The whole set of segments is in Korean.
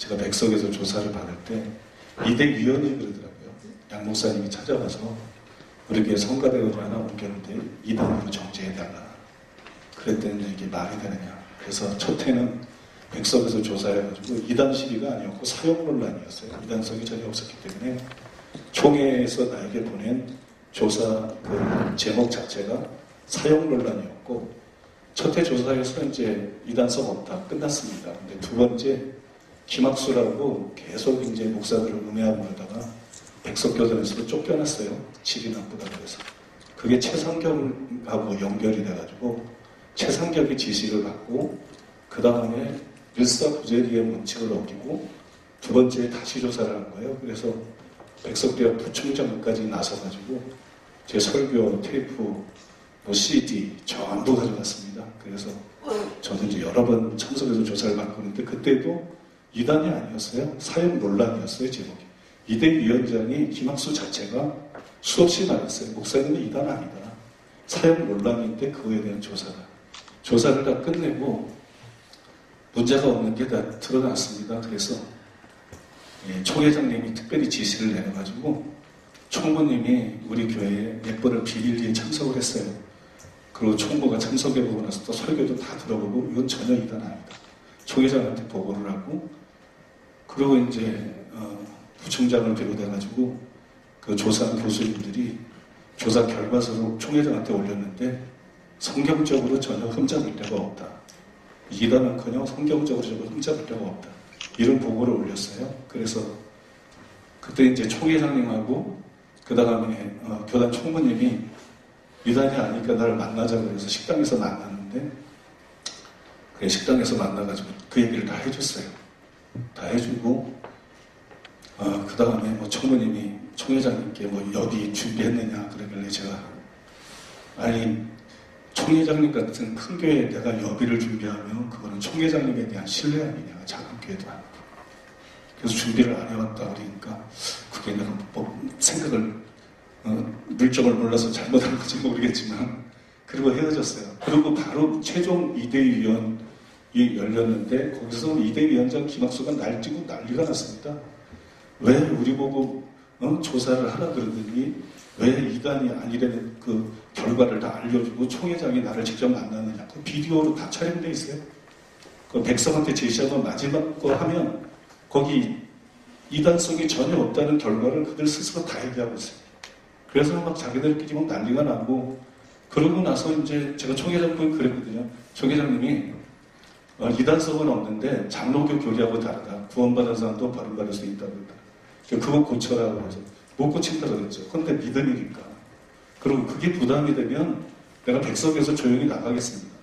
제가 백석에서 조사를 받을 때 이대 위원이 그러더라고요. 양 목사님이 찾아가서 우리 교회 성가대를 하나 옮겼는데 이단으로 정지해달라. 그랬더니 이게 말이 되느냐. 그래서 첫 해는 백석에서 조사해가지고 이단 시비가 아니었고 사용 논란이었어요. 이단성이 전혀 없었기 때문에 총회에서 나에게 보낸 조사 그 제목 자체가 사용 논란이었고 첫 해 조사에서 이제 이단성 없다 끝났습니다. 근데 두 번째 김학수라고 계속 이제 목사들을 음해하고 그러다가 백석교단에서 쫓겨났어요. 질이 나쁘다 그래서. 그게 최상경하고 연결이 돼가지고 최상경의 지시를 받고 그 다음에 일사부재리의 원칙을 어기고 두 번째에 다시 조사를 한 거예요. 그래서 백석대학 부총장까지 나서가지고 제 설교 테이프 CD 전부 가져갔습니다. 그래서 저도 이제 여러 번 참석해서 조사를 받고 있는데 그때도 이단이 아니었어요. 사형 논란이었어요. 제목이. 이대 위원장이 김학수 자체가 수없이 말했어요. 목사님은 이단 아니다. 사형 논란인데 그거에 대한 조사를 다 끝내고 문제가 없는 게 다 드러났습니다. 그래서 총회장님이 특별히 지시를 내려가지고 총무님이 우리 교회에 몇 번을 비밀리에 참석을 했어요. 그리고 총무가 참석해보고 나서 또 설교도 다 들어보고 이건 전혀 이단 아니다. 총회장한테 보고를 하고 그리고 이제 부총장을 비롯해가지고 그 조사한 교수님들이 조사 결과서로 총회장한테 올렸는데 성경적으로 전혀 흠잡을 데가 없다. 이단은커녕 성경적으로 전혀 흠잡을 데가 없다. 이런 보고를 올렸어요. 그래서 그때 이제 총회장님하고 그 다음에 교단 총무님이 이단이 아니까 나를 만나자 그래서 식당에서 만났는데 그 식당에서 만나가지고 그 얘기를 다 해줬어요. 다 해주고 그 다음에 뭐 총무님이 총회장님께 뭐 여비 준비했느냐 그러길래 제가 아니 총회장님 같은 큰 교회에 내가 여비를 준비하면 그거는 총회장님에 대한 신뢰 아니냐. 작은 교회도 아니고. 그래서 준비를 안 해왔다 그러니까 그게 내가 뭐 생각을 물정을 몰라서 잘못한 건지 모르겠지만 그리고 헤어졌어요. 그리고 바로 최종 이대위원이 열렸는데 거기서 이대위원장 김학수가 날뛰고 난리가 났습니다. 왜 우리 보고 조사를 하라 그러더니 왜 이단이 아니라는 그 결과를 다 알려주고 총회장이 나를 직접 만났느냐. 그 비디오로 다 촬영돼 있어요. 그 백성한테 제시하면 마지막 거 하면 거기 이단성이 전혀 없다는 결과를 그들 스스로 다 얘기하고 있어요. 그래서 막 자기들끼리 막 난리가 나고 그러고 나서 이제 제가 총회장님이 그랬거든요. 총회장님이 이단성은 없는데 장로교 교리하고 다르다. 구원받은 사람도 벌음받을 수 있다고 그랬다. 그거 고쳐라고 해서 못 고친다고 그랬죠. 그런데 믿음이니까. 그리고 그게 부담이 되면 내가 백석에서 조용히 나가겠습니다.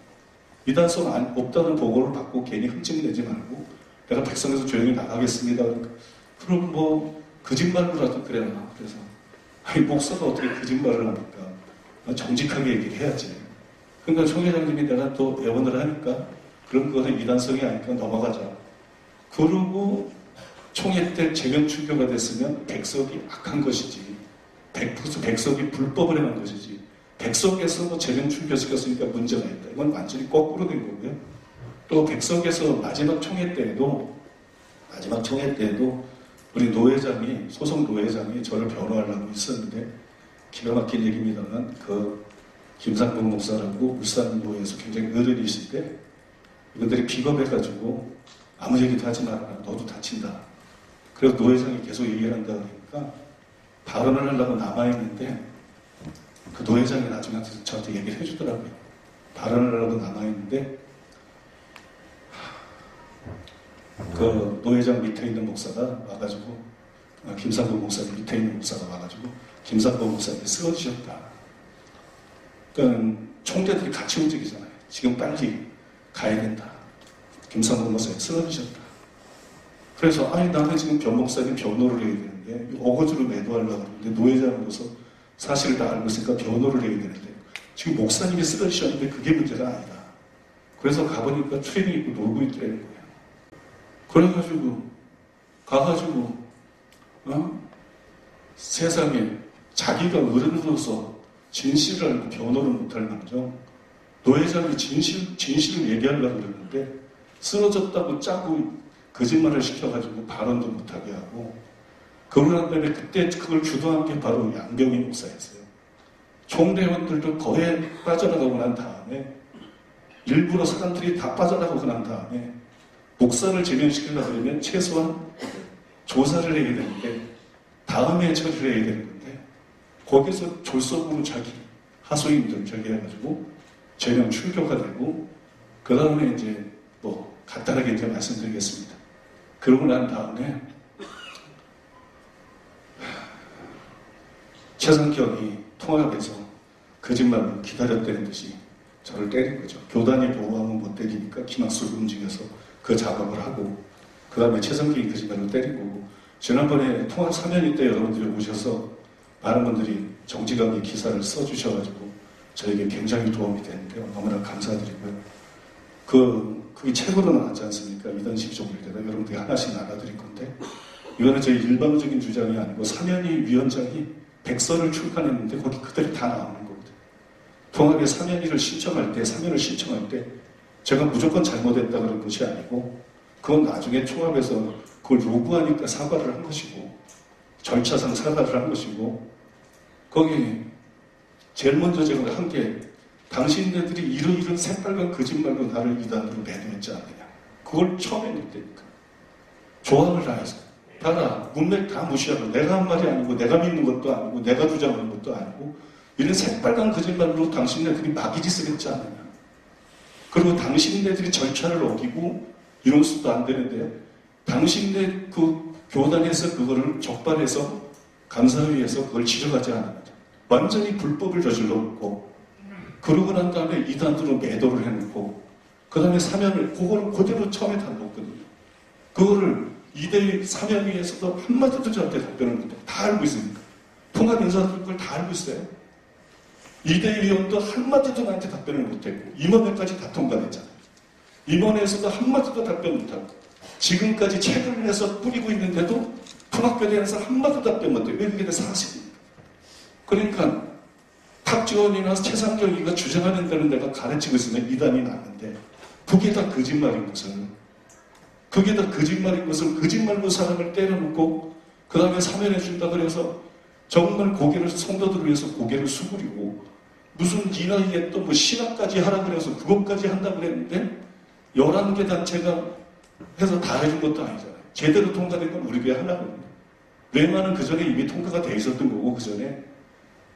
이단성 없다는 보고를 받고 괜히 흠집 내지 말고 내가 백성에서 조용히 나가겠습니다. 그러니까 그럼 뭐 거짓말로라도 그래라. 그래서 아니 목사가 어떻게 거짓말을 합니까? 정직하게 얘기를 해야지. 그러니까 총회장님이 내가 또 애원을 하니까 그런 거는 이단성이 아니까 넘어가자. 그러고 총회 때 재명 출교가 됐으면 백석이 악한 것이지. 백석이 불법을 행한 것이지. 백석에서 뭐 재명 출교시켰으니까 문제가 있다. 이건 완전히 거꾸로 된 거고요. 또 백석에서 마지막 총회 때에도 우리 노회장이 소속 노회장이 저를 변호하려고 있었는데 기가 막힌 얘기입니다만 그 김상봉 목사라고 울산노회에서 굉장히 어른이실 때 이분들이 비겁해가지고 아무 얘기도 하지 마라. 너도 다친다. 그래서 노회장이 계속 얘기를 한다 그러니까 발언을 하려고 남아있는데 그 노회장이 나중에 저한테 얘기를 해주더라고요. 발언을 하려고 남아있는데 그 노회장 밑에 있는 목사가 와가지고 김상봉 목사님 밑에 있는 목사가 와가지고 김상봉 목사님이 쓰러지셨다. 그러니까 총대들이 같이 움직이잖아요. 지금 빨리 가야 된다. 김상봉 목사님이 쓰러지셨다. 그래서 아니 나는 지금 변 목사님 변호를 해야 되는데 어거지로 매도하려고 하는데 노회장으로서 사실을 다 알고 있으니까 변호를 해야 되는데 지금 목사님이 쓰러지셨는데 그게 문제가 아니다. 그래서 가보니까 트레이닝 입고 놀고 있더라는 거예요. 그래가지고 가가지고 세상에 자기가 어른으로서 진실을 알고 변호를 못할 망정 노회장이 진실을 얘기하려고 그러는데 쓰러졌다고 짜고 거짓말을 시켜가지고 발언도 못하게 하고, 그러고 난 다음에 그때 그걸 주도한 게 바로 양병희 목사였어요. 총대원들도 거에 빠져나가고 난 다음에, 일부러 사람들이 다 빠져나가고 난 다음에 목사를 제명시키려고 그러면 최소한 조사를 해야 되는데 다음에 처리를 해야 되는 건데, 거기서 졸속으로 자기 하소인들 저기 해가지고 제명 출교가 되고, 그 다음에 이제 뭐 간단하게 이제 말씀드리겠습니다. 그러고 난 다음에 최상경이 통합에서 거짓말로 기다렸다는 듯이 저를 때린 거죠. 교단이 보호하면 못 때리니까 기막수를 움직여서 그 작업을 하고, 그 다음에 최상경이 거짓말로 때린 거고, 지난번에 통합 사면이 때 여러분들이 오셔서 많은 분들이 정직하게 기사를 써주셔가지고 저에게 굉장히 도움이 됐는데요. 너무나 감사드리고요. 그게 책으로 나왔지 않습니까? 이단식 종류대로 여러분들이 하나씩 나눠드릴 건데, 이거는 저희 일방적인 주장이 아니고 사면위 위원장이 백서를 출간했는데 거기 그들이 다 나오는 거거든요. 통합의 사면위를 신청할 때, 사면을 신청할 때 제가 무조건 잘못했다 그런 것이 아니고, 그건 나중에 통합에서 그걸 요구하니까 사과를 한 것이고, 절차상 사과를 한 것이고, 거기 제일 먼저 제가 한 게, 당신네들이 이런 새빨간 거짓말로 나를 이단으로 매도했지 않느냐. 그걸 처음 했다니까. 조항을 다 해서. 봐라, 문맥 다 무시하고, 내가 한 말이 아니고, 내가 믿는 것도 아니고, 내가 주장하는 것도 아니고, 이런 새빨간 거짓말로 당신네들이 마귀짓을 했지 않느냐. 그리고 당신네들이 절차를 어기고, 이런 수도 안 되는데, 당신네 그 교단에서 그거를 적발해서 감사위에서 그걸 지적하지 않느냐. 완전히 불법을 저질러놓고, 그러고 난 다음에 이단으로 매도를 해놓고, 그 다음에 사면을, 그거를 그대로 처음에 다 놓거든요. 그거를 2대1 사면위에서도 한마디도 저한테 답변을 못해요. 다 알고 있으니까. 통합 인사들 그걸 다 알고 있어요. 2대1 위원도 한마디도 나한테 답변을 못했고, 임원회까지 다 통과됐잖아요. 임원회에서도 한마디도 답변 못하고, 지금까지 책을 내서 뿌리고 있는데도 통합교에 대해서 한마디도 답변 못해요. 왜 그게 사실입니까? 그러니까 탁지원이나 최상경이가 주장하는 대로 내가 가르치고 있으면 이단이 났는데, 그게 다 거짓말인 것을 거짓말로 사람을 때려놓고, 그 다음에 사면해준다 그래서 정말 고개를, 성도들을 위해서 고개를 수그리고, 무슨 이 나이에 또 뭐 신학까지 하라 그래서 그것까지 한다고 그랬는데, 11개 단체가 해서 다 해준 것도 아니잖아요. 제대로 통과된 건 우리 교회 하나거든요. 레마는 그 전에 이미 통과가 돼 있었던 거고, 그 전에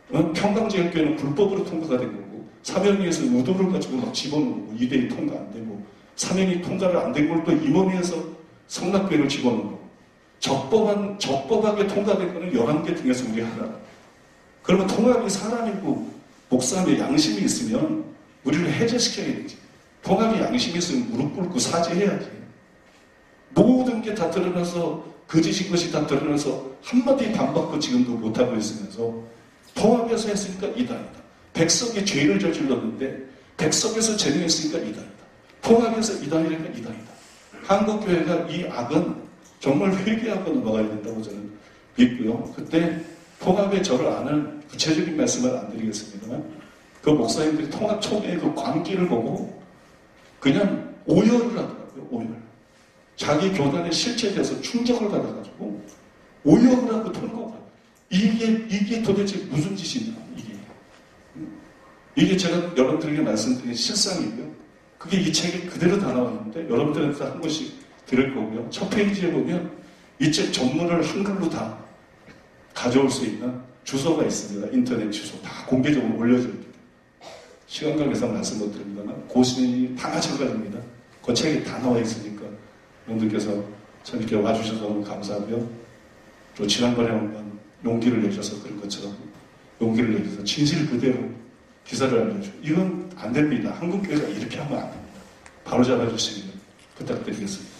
평강제일교회는 불법으로 통과가 된 거고, 사면위에서 의도를 가지고 막 집어넣고 2대1 통과 안 되고, 사면위 통과를 안 된 걸 또 임원회에서 성락교회를 집어넣고, 적법하게 통과된 거는 11개 중에서 우리 하나. 그러면 통합이 사람이고 목사님의 양심이 있으면 우리를 해제시켜야 되지. 통합이 양심이 있으면 무릎 꿇고 사죄해야지. 모든 게 다 드러나서, 거짓인 것이 다 드러나서 한마디 반박도 지금도 못하고 있으면서 통합에서 했으니까 이단이다. 백석이 죄를 저질렀는데 백석에서 제명했으니까 이단이다. 통합에서 이단이니까 이단이다. 한국교회가 이 악은 정말 회개하고 넘어가야 된다고 저는 믿고요. 그때 통합에 저를 아는 구체적인 말씀을 안 드리겠습니다만, 그 목사님들이 통합 초기의 그 광기를 보고 그냥 오열을 하더라고요. 오열. 자기 교단에 실체돼서 충격을 받아가지고 오열을 하고 통곡을 하고, 이게 도대체 무슨 짓이냐, 이게 제가 여러분들에게 말씀드린 실상이고요. 그게 이 책에 그대로 다 나와 있는데, 여러분들한테 한 번씩 들을 거고요. 첫 페이지에 보면 이 책 전문을 한글로 다 가져올 수 있는 주소가 있습니다. 인터넷 주소 다 공개적으로 올려져 있습니다. 시간 관계상 말씀 못 드립니다만 고신이 다 마찬가지입니다. 그 책에 다 나와 있으니까 여러분들께서 참 이렇게 와주셔서 너무 감사하고요. 또 지난번에 한번 용기를 내셔서 그런 것처럼 용기를 내셔서 진실 그대로 기사를 알려줘. 이건 안 됩니다. 한국교회가 이렇게 하면 안 됩니다. 바로 잡아주시면 부탁드리겠습니다.